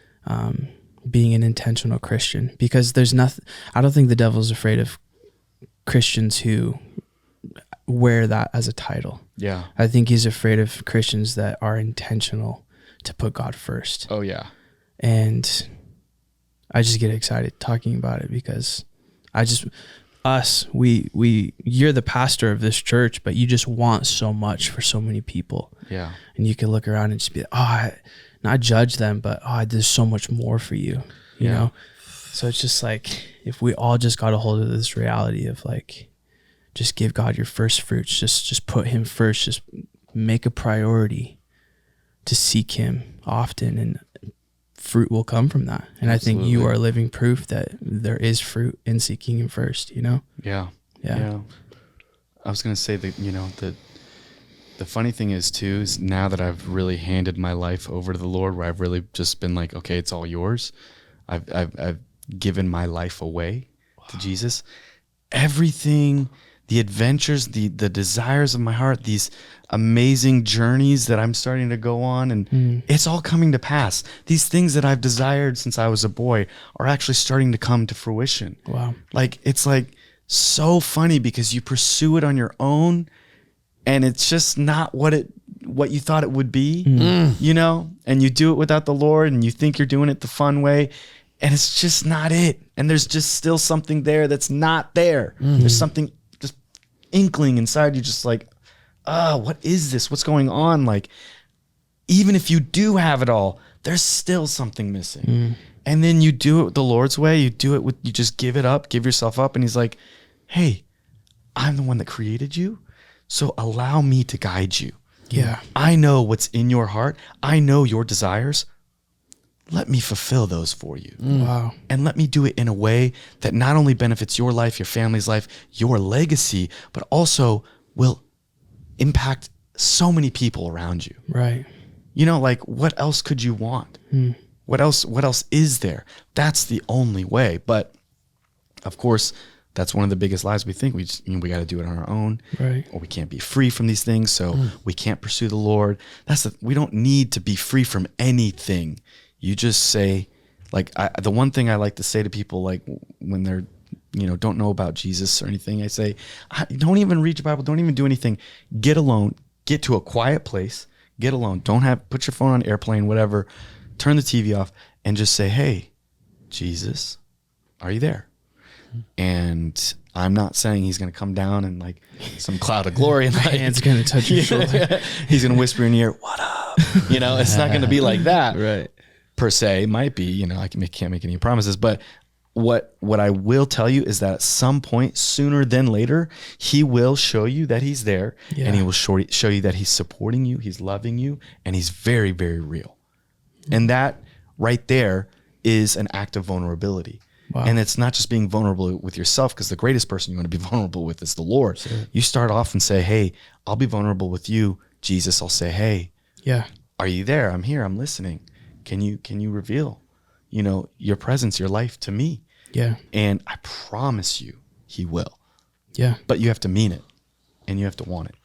being an intentional Christian, because there's nothing. I don't think the devil's afraid of Christians who wear that as a title. Yeah. I think he's afraid of Christians that are intentional to put God first. Oh yeah. And I just get excited talking about it, because you're the pastor of this church, but you just want so much for so many people. Yeah. And you can look around and just be like, not judge them, but there's so much more for you, you know? So it's just like, if we all just got a hold of this reality of, like, just give God your first fruits, just put him first, just make a priority to seek him often, and fruit will come from that. And Absolutely. I think you are living proof that there is fruit in seeking him first, Yeah. Yeah. I was going to say that, the funny thing is too, is now that I've really handed my life over to the Lord, where I've really just been like, okay, it's all yours. I've given my life away to Jesus. Everything, the adventures, the desires of my heart, these amazing journeys that I'm starting to go on, and it's all coming to pass. These things that I've desired since I was a boy are actually starting to come to fruition. Wow. Like, it's like so funny, because you pursue it on your own, and it's just not what you thought it would be, and you do it without the Lord, and you think you're doing it the fun way, and it's just not it. And there's just still something there that's not there. There's something just inkling inside you, just like, what is this? What's going on? Like, even if you do have it all, there's still something missing. And then you do it the Lord's way. You just give it up, give yourself up. And he's like, hey, I'm the one that created you. So allow me to guide you. Yeah. I know what's in your heart. I know your desires. let me fulfill those for you. Wow. And let me do it in a way that not only benefits your life, your family's life, your legacy, but also will impact so many people around you. Right. You know, like, what else could you want? What else is there? That's the only way. But of course, that's one of the biggest lies we think. We got to do it on our own, Right. or we can't be free from these things, so we can't pursue the Lord. We don't need to be free from anything. You just say, like, the one thing I like to say to people, like, when they're, don't know about Jesus or anything, I say, don't even read your Bible, don't even do anything. Get alone, get to a quiet place, get alone. Put your phone on airplane, whatever. Turn the TV off and just say, hey, Jesus, are you there? And I'm not saying he's going to come down and like some cloud of glory and My hand's going to touch your shoulder. He's going to whisper in your ear, what up? It's not going to be like that. Right. Per se. It might be, I can't make any promises, but what I will tell you is that at some point, sooner than later, he will show you that he's there, and he will show you that he's supporting you, he's loving you, and he's very, very real. And that right there is an act of vulnerability. Wow. And it's not just being vulnerable with yourself, because the greatest person you want to be vulnerable with is the Lord. Sure. You start off and say, hey, I'll be vulnerable with you, Jesus. I'll say, hey, are you there? I'm here. I'm listening. Can you reveal, your presence, your life to me? Yeah. And I promise you, he will. Yeah. But you have to mean it, and you have to want it.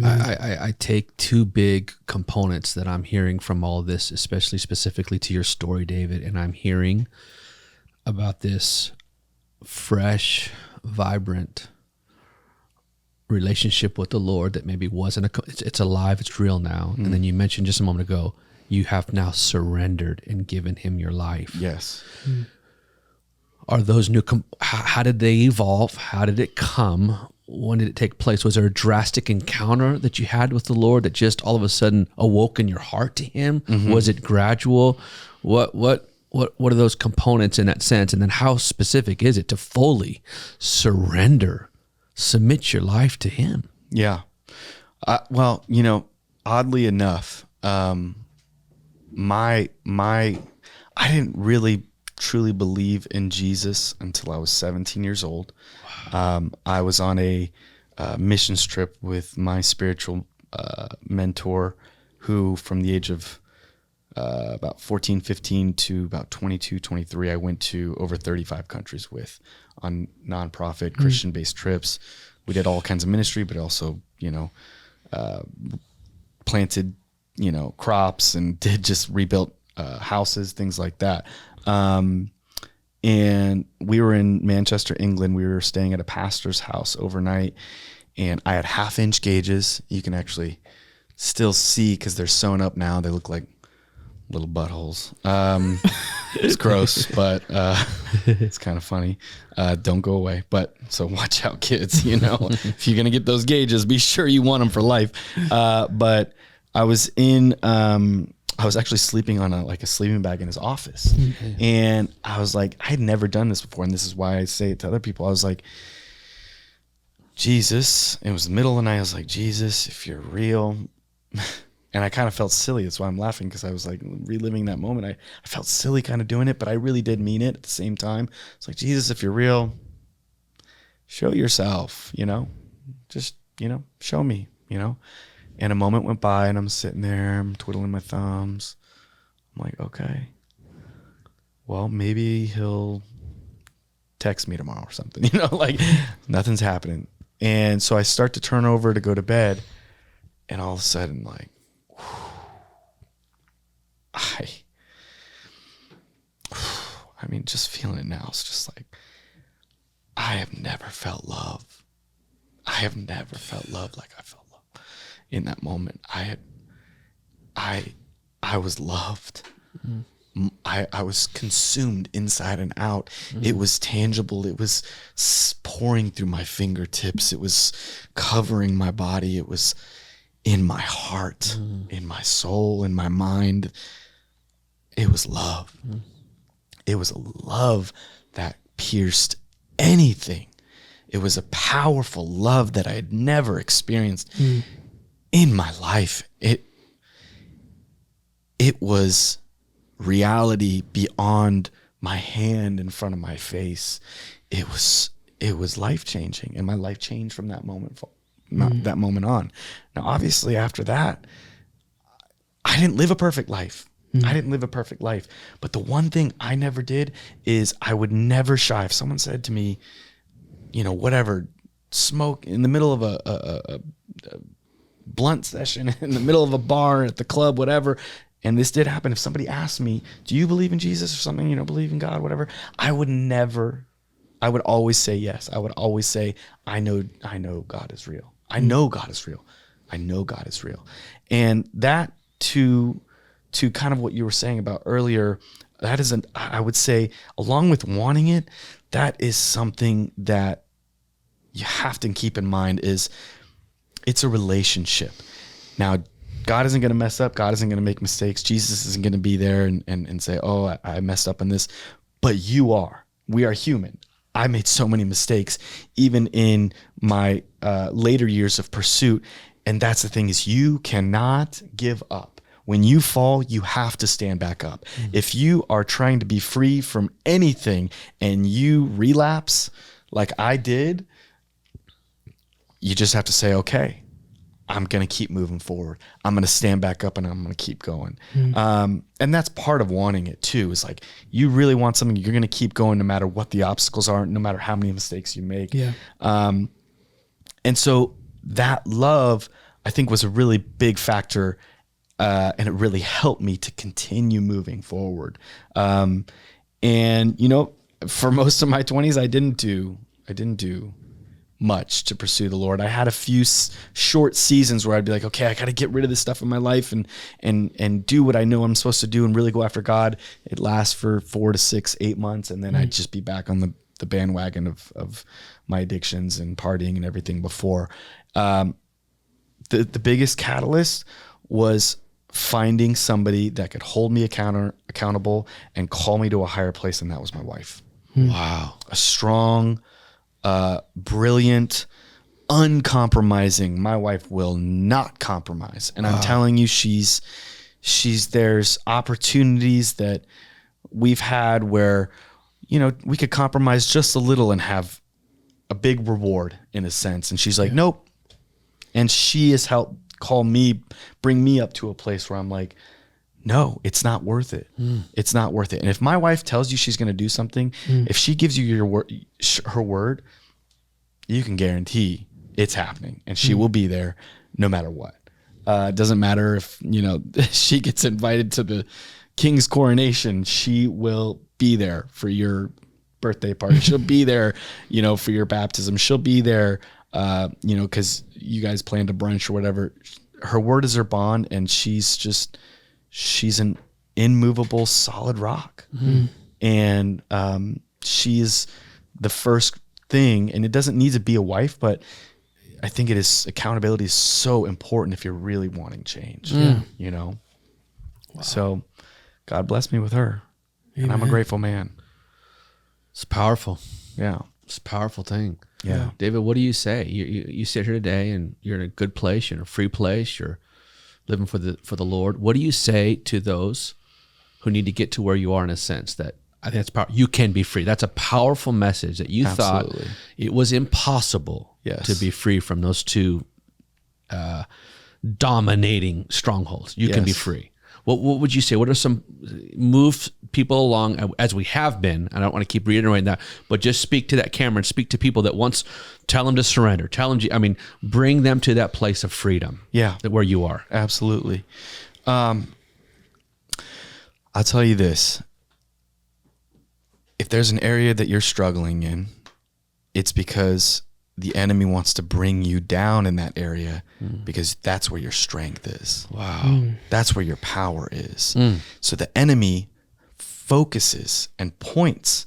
I take two big components that I'm hearing from all of this, especially specifically to your story, David, and I'm hearing about this fresh, vibrant relationship with the Lord that maybe wasn't it's alive, it's real now. And then you mentioned just a moment ago, you have now surrendered and given him your life. Yes. Are those new, how did they evolve? How did it come? When did it take place? Was there a drastic encounter that you had with the Lord that just all of a sudden awoke in your heart to him? Mm-hmm. Was it gradual? What are those components in that sense? And then how specific is it to fully surrender, submit your life to him? Yeah. Well, oddly enough, I didn't really truly believe in Jesus until I was 17 years old. I was on a missions trip with my spiritual mentor, who from the age of about 14, 15 to about 22, 23, I went to over 35 countries with on nonprofit Christian-based trips. We did all kinds of ministry, but also, planted, crops and rebuilt houses, things like that. And we were in Manchester, England. We were staying at a pastor's house overnight, and I had 1/2-inch gauges. You can actually still see, because they're sewn up now. They look like little buttholes. It's gross, but it's kind of funny. Don't go away. But so watch out, kids. If you're gonna get those gauges, be sure you want them for life. But I was I was actually sleeping on a sleeping bag in his office. Mm-hmm. And I was like, I had never done this before. And this is why I say it to other people. I was like, Jesus, it was the middle of the night. I was like, Jesus, if you're real. And I kind of felt silly. That's why I'm laughing, because I was like reliving that moment. I felt silly kind of doing it, but I really did mean it at the same time. It's like, Jesus, if you're real, show yourself, just, show me, And a moment went by, and I'm sitting there, I'm twiddling my thumbs. I'm like, okay, well, maybe he'll text me tomorrow or something, nothing's happening. And so I start to turn over to go to bed, and all of a sudden, like, I mean, just feeling it now, it's just like, I have never felt love. I have never felt love like I felt love in that moment. I was loved. Mm-hmm. I was consumed inside and out. Mm-hmm. It was tangible. It was pouring through my fingertips. It was covering my body. It was in my heart, in my soul, in my mind. It was love. Mm-hmm. It was a love that pierced anything. It was a powerful love that I had never experienced in my life. It was reality beyond my hand in front of my face, it was life-changing, and my life changed from that moment that moment on. Now, obviously, after that, I didn't live a perfect life. I didn't live a perfect life. But the one thing I never did is I would never shy. If someone said to me, whatever, smoke in the middle of a blunt session, in the middle of a bar, at the club, whatever, and this did happen. If somebody asked me, do you believe in Jesus or something, believe in God, whatever, I would always say yes. I would always say, I know God is real. I know God is real. I know God is real. And that to kind of what you were saying about earlier, that is I would say, along with wanting it, that is something that you have to keep in mind is it's a relationship. Now, God isn't going to mess up. God isn't going to make mistakes. Jesus isn't going to be there and say, oh, I messed up on this. But you are. We are human. I made so many mistakes, even in my later years of pursuit. And that's the thing is you cannot give up. When you fall, you have to stand back up. If you are trying to be free from anything and you relapse like I did, you just have to say, okay, I'm going to keep moving forward. I'm going to stand back up and I'm going to keep going. And that's part of wanting it too, is like, you really want something, you're going to keep going no matter what the obstacles are, no matter how many mistakes you make. Yeah. And so that love, I think, was a really big factor, and it really helped me to continue moving forward. And for most of my 20s, I didn't do much to pursue the Lord. I had a few short seasons where I'd be like, okay, I got to get rid of this stuff in my life and do what I know I'm supposed to do and really go after God. It lasts for 4 to 6, 8 months. And then I'd just be back on the bandwagon of my addictions and partying and everything before. The biggest catalyst was finding somebody that could hold me accountable and call me to a higher place. And that was my wife. Wow. A strong, brilliant, uncompromising. My wife will not compromise. And I'm telling you, there's opportunities that we've had where, we could compromise just a little and have a big reward in a sense. And she's like, nope. And she has helped bring me up to a place where I'm like, no, it's not worth it. It's not worth it. And if my wife tells you she's going to do something, if she gives you her word, you can guarantee it's happening and she will be there no matter what. It doesn't matter if, she gets invited to the king's coronation, she will be there for your birthday party. She'll be there, for your baptism. She'll be there, cause you guys planned a brunch or whatever. Her word is her bond, and she's an immovable, solid rock. And she's the first thing, and it doesn't need to be a wife, but I think accountability is so important if you're really wanting change, Wow. So God blessed me with her. Amen. And I'm a grateful man. It's powerful. Yeah. It's a powerful thing. Yeah. David, what do you say? You sit here today and you're in a good place, you're in a free place, you're living for the Lord. What do you say to those who need to get to where you are, in a sense that I think that's powerful? You can be free. That's a powerful message, that you Absolutely. Thought it was impossible to be free from those two dominating strongholds. You can be free. What would you say? What are some move people along, as we have been? I don't want to keep reiterating that, but just speak to that camera and speak to people that once, tell them to surrender, bring them to that place of freedom. Yeah. Where you are. Absolutely. I'll tell you this. If there's an area that you're struggling in, it's because the enemy wants to bring you down in that area, because that's where your strength is. Wow. That's where your power is. So the enemy focuses and points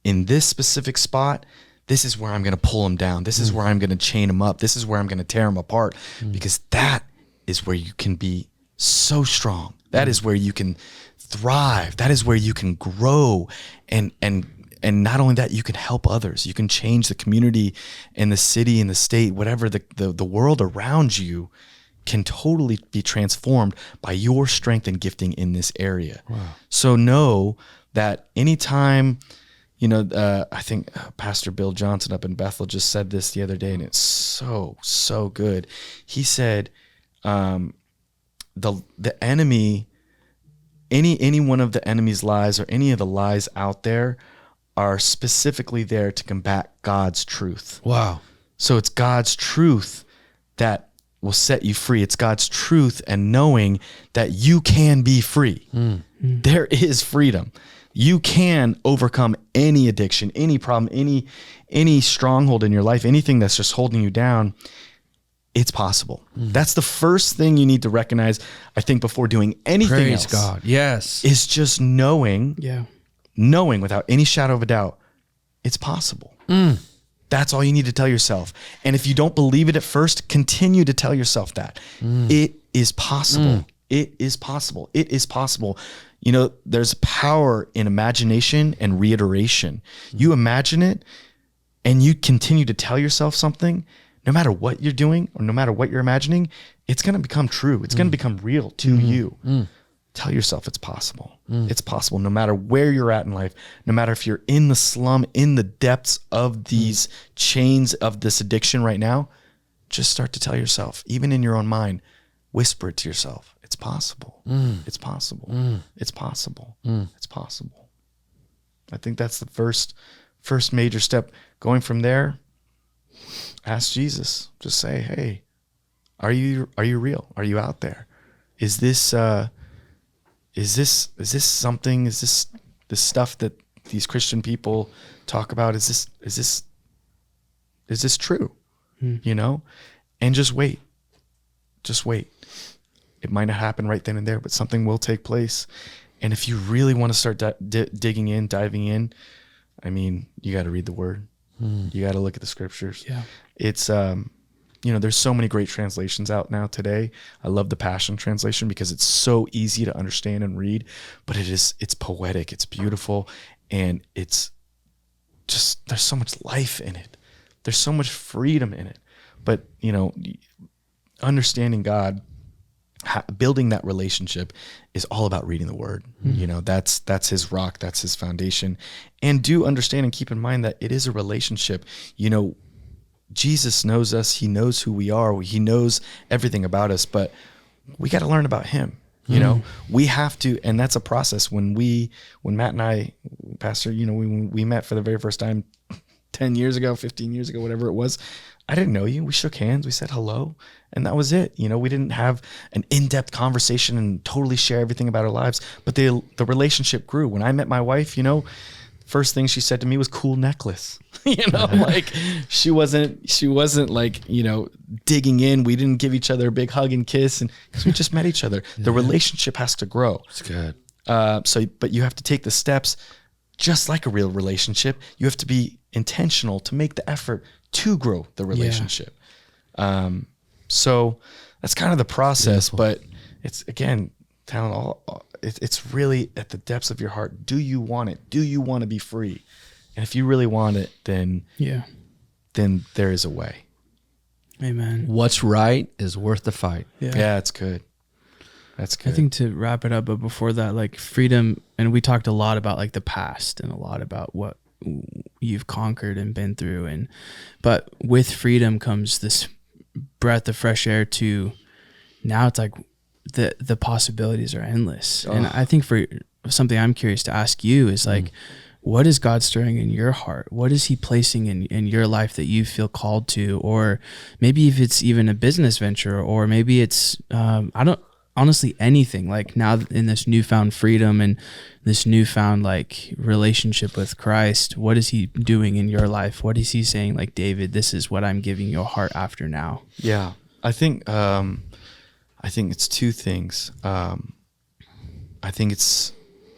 in this specific spot. This is where I'm going to pull him down. This is where I'm going to chain him up. This is where I'm going to tear him apart, because that is where you can be so strong. That is where you can thrive. That is where you can grow. And not only that, you can help others. You can change the community and the city and the state, whatever the world around you can totally be transformed by your strength and gifting in this area. Wow. So know that anytime, I think Pastor Bill Johnson up in Bethel just said this the other day, and it's so good. He said, the enemy, any one of the enemy's lies or any of the lies out there are specifically there to combat God's truth. Wow. So it's God's truth that will set you free. It's God's truth and knowing that you can be free. There is freedom. You can overcome any addiction, any problem, any stronghold in your life, anything that's just holding you down. It's possible. That's the first thing you need to recognize, I think, before doing anything else. Praise God. Yes. Is just knowing without any shadow of a doubt, it's possible. That's all you need to tell yourself. And if you don't believe it at first, continue to tell yourself that. It is possible. It is possible. It is possible. There's power in imagination and reiteration. You imagine it and you continue to tell yourself something, no matter what you're doing or no matter what you're imagining, it's going to become true. It's going to become real to you. Tell yourself it's possible. It's possible no matter where you're at in life, no matter if you're in the slum, in the depths of these chains of this addiction right now, just start to tell yourself, even in your own mind, whisper it to yourself. It's possible. It's possible. It's possible. It's possible. I think that's the first major step. Going from there, ask Jesus. Just say, "Hey, are you real? Are you out there? Is this something? Is this stuff that these Christian people talk about? Is this true? And just wait. Just wait. It might not happen right then and there, but something will take place. And if you really want to start diving in, I mean, you got to read the Word. You got to look at the Scriptures. Yeah, it's there's so many great translations out now today. I love the Passion Translation because it's so easy to understand and read, but it's poetic, it's beautiful, and it's just, there's so much life in it. There's so much freedom in it. But, understanding God, building that relationship is all about reading the Word. That's his rock, that's his foundation. And do understand and keep in mind that it is a relationship. Jesus knows us. He knows who we are. He knows everything about us, but we got to learn about him. We have to, and that's a process. When Matt and I, Pastor, we met for the very first time 10 years ago, 15 years ago, whatever it was. I didn't know you. We shook hands. We said hello. And that was it. We didn't have an in-depth conversation and totally share everything about our lives, but the relationship grew. When I met my wife, first thing she said to me was cool necklace. Like she wasn't like, digging in. We didn't give each other a big hug and kiss, and because we just met each other. The relationship has to grow. That's good. But you have to take the steps just like a real relationship. You have to be intentional to make the effort to grow the relationship. So that's kind of the process, but it's, again, Talon, it's really at the depths of your heart. Do you want it? Do you want to be free? And if you really want it, then there is a way. Amen. What's right is worth the fight. Yeah, it's good. That's good. I think to wrap it up, but before that, like freedom, and we talked a lot about like the past and a lot about what you've conquered and been through, but with freedom comes this breath of fresh air to now it's like the possibilities are endless. And I think for something I'm curious to ask you is like, what is God stirring in your heart? What is he placing in your life that you feel called to? Or maybe if it's even a business venture, or maybe it's, honestly anything, like now in this newfound freedom and this newfound like relationship with Christ, what is he doing in your life? What is he saying, like, David, this is what I'm giving your heart after now? Yeah, I think it's two things. I think it's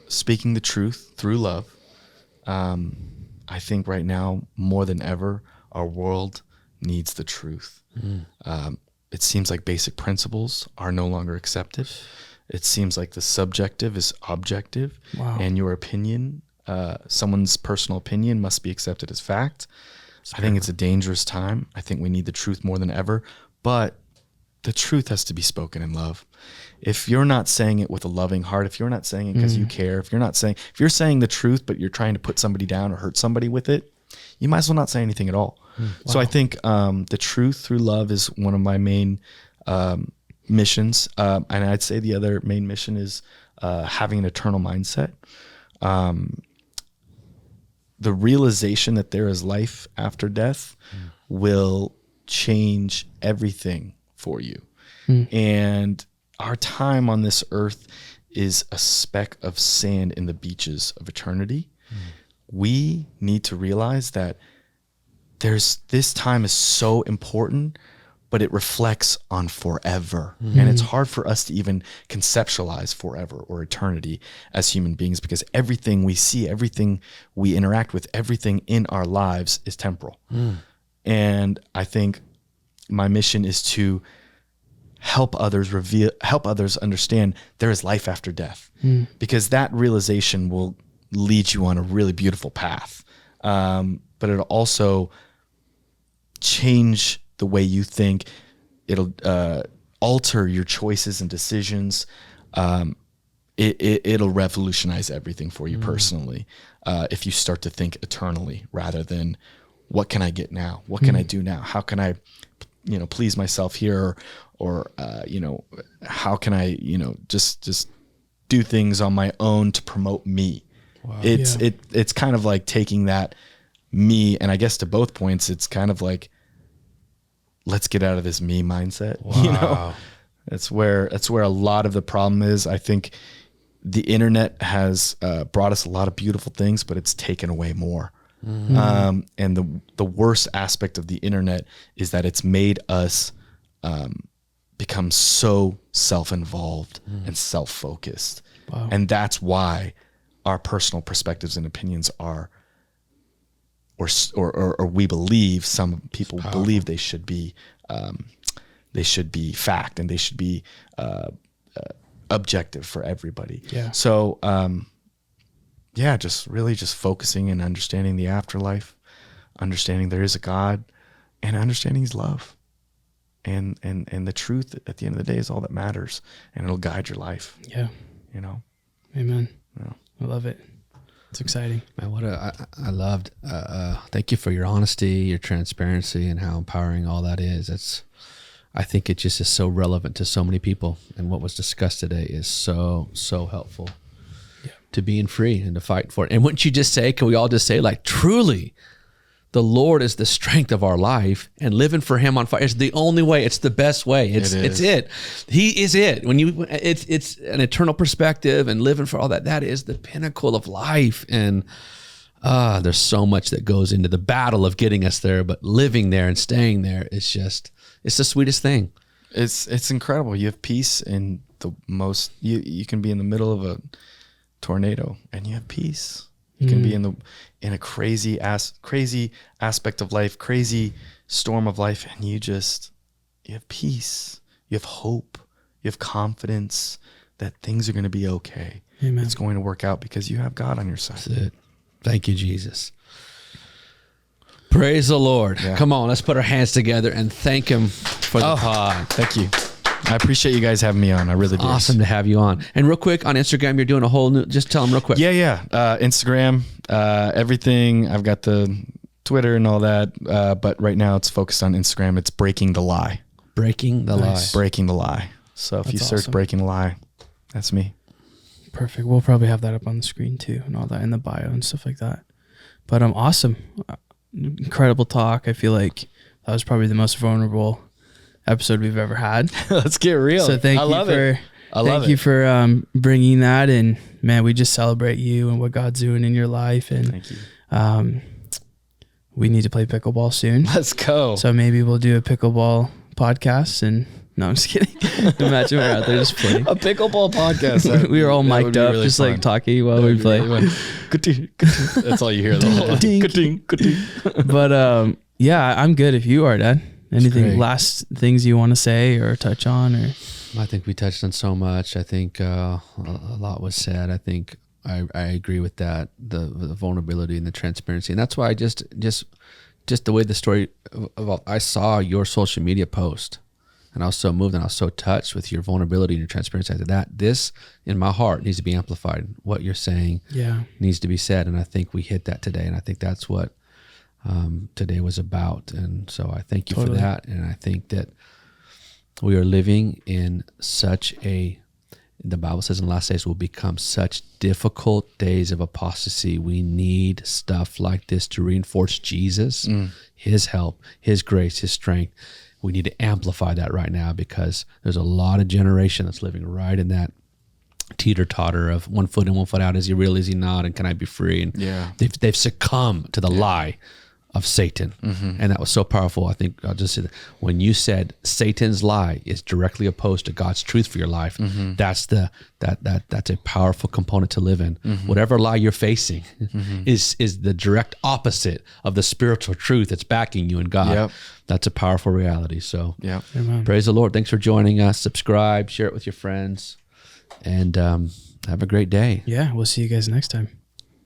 speaking the truth through love. I think right now more than ever, our world needs the truth. It seems like basic principles are no longer accepted. It seems like the subjective is objective. Wow. And your opinion, someone's personal opinion, must be accepted as fact. I think it's a dangerous time. I think we need the truth more than ever. But the truth has to be spoken in love. If you're not saying it with a loving heart, if you're not saying it because you care, if you're saying the truth, but you're trying to put somebody down or hurt somebody with it, you might as well not say anything at all. Wow. So I think the truth through love is one of my main missions. And I'd say the other main mission is having an eternal mindset. The realization that there is life after death will change everything for you. And our time on this earth is a speck of sand in the beaches of eternity. We need to realize that this time is so important, but it reflects on forever. And it's hard for us to even conceptualize forever or eternity as human beings, because everything we see, everything we interact with, everything in our lives is temporal. And I think my mission is to help others understand there is life after death, because that realization will lead you on a really beautiful path. But it'll also change the way you think. It'll alter your choices and decisions. It'll revolutionize everything for you personally if you start to think eternally rather than what can I get now? What can I do now? How can I, please myself here? Or how can I, just do things on my own to promote me? Wow. It's kind of like taking that me, and I guess to both points, it's kind of like, let's get out of this me mindset. Wow. That's where a lot of the problem is. I think the internet has brought us a lot of beautiful things, but it's taken away more. And the worst aspect of the internet is that it's made us become so self-involved and self-focused. Wow. And that's why our personal perspectives and opinions are, or we believe, some people believe they should be fact, and they should be objective for everybody. Yeah. So, just focusing and understanding the afterlife, understanding there is a God, and understanding His love. And the truth at the end of the day is all that matters, and it'll guide your life. Yeah. Amen. Yeah. I love it. It's exciting. Man, I loved, thank you for your honesty, your transparency, and how empowering all that is. I think it just is so relevant to so many people, and what was discussed today is so helpful to being free and to fight for it. And wouldn't you just say, can we all just say, like, truly, the Lord is the strength of our life, and living for Him on fire is the only way. It's the best way. It's it. He is it. It's an eternal perspective, and living for all that. That is the pinnacle of life. And there's so much that goes into the battle of getting us there, but living there and staying there is it's the sweetest thing. It's incredible. You have peace in the most. You can be in the middle of a tornado and you have peace. You can be in a crazy aspect of life, crazy storm of life, and you have peace. You have hope. You have confidence that things are going to be okay. Amen. It's going to work out because you have God on your side. That's it. Thank you, Jesus. Praise the Lord. Yeah. Come on, let's put our hands together and thank Him for the pod. Thank you. I appreciate you guys having me on. I really do. Awesome to have you on. And real quick, on Instagram, you're doing a whole new, just tell them real quick. Yeah. Instagram, everything. I've got the Twitter and all that. But right now it's focused on Instagram. It's Breaking the Lie. Breaking the Lie. Breaking the Lie. So if you search awesome. Breaking the Lie, that's me. Perfect. We'll probably have that up on the screen too, and all that in the bio and stuff like that. But awesome. Incredible talk. I feel like that was probably the most vulnerable episode we've ever had. Let's get real. So thank you for bringing that, and man, we just celebrate you and what God's doing in your life. And thank you. We need to play pickleball soon. Let's go. So maybe we'll do a pickleball podcast. And no, I'm just kidding. Imagine we're out there just playing a pickleball podcast. We were all mic'd up, really just fun. Like talking while we play. Really that's all you hear. But yeah, I'm good if you are, Dad. Anything last things you want to say or touch on? Or I think we touched on so much. I think a lot was said. I think I agree with that. The vulnerability and the transparency, and that's why I just the way the story I saw your social media post, And I was so moved and I was so touched with your vulnerability and your transparency. I said, this in my heart needs to be amplified. What you're saying needs to be said. And I think we hit that today. And I think that's what today was about. And so I thank you for that. And I think that we are living in the Bible says in the last days will become such difficult days of apostasy. We need stuff like this to reinforce Jesus, his help, his grace, his strength. We need to amplify that right now because there's a lot of generation that's living right in that teeter-totter of 1 foot in, 1 foot out. Is he real? Is he not? And can I be free? And they've succumbed to the lie of Satan. And that was so powerful. I think I'll just say that when you said Satan's lie is directly opposed to God's truth for your life, that's that's a powerful component to live in. Whatever lie you're facing is the direct opposite of the spiritual truth that's backing you in God. That's a powerful reality. So praise the Lord. Thanks for joining us. Subscribe, share it with your friends, and have a great day. Yeah, we'll see you guys next time.